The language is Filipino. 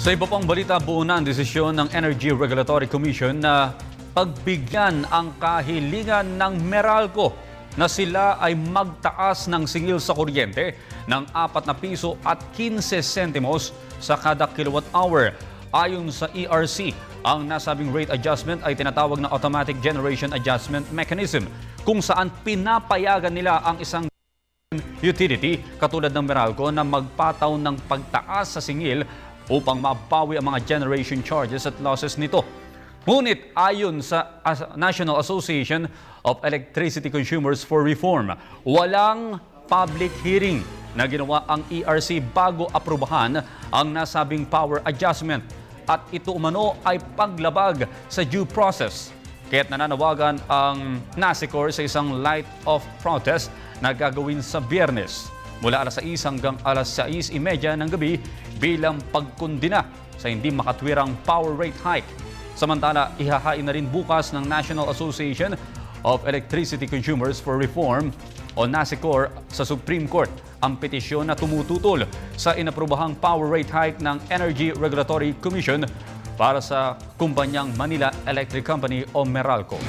Sa iba pang balita, buo na ang desisyon ng Energy Regulatory Commission na pagbigyan ang kahilingan ng Meralco na sila ay magtaas ng singil sa kuryente ng 4 piso at 15 sentimos sa kada kilowatt hour. Ayon sa ERC, ang nasabing rate adjustment ay tinatawag na Automatic Generation Adjustment Mechanism, kung saan pinapayagan nila ang isang utility katulad ng Meralco na magpataw ng pagtaas sa singil upang mabawi ang mga generation charges at losses nito. Ngunit ayon sa National Association of Electricity Consumers for Reform, walang public hearing na ginawa ang ERC bago aprubahan ang nasabing power adjustment, at ito umano ay paglabag sa due process. Kaya't nananawagan ang NASECOR sa isang light of protest na gagawin sa Biyernes mula alas 6 hanggang alas 6:30 ng gabi bilang pagkundina sa hindi makatwirang power rate hike. Samantala, ihahain na rin bukas ng National Association of Electricity Consumers for Reform o NASECOR sa Supreme Court ang petisyon na tumututol sa inaprubahang power rate hike ng Energy Regulatory Commission para sa kumpanyang Manila Electric Company o Meralco.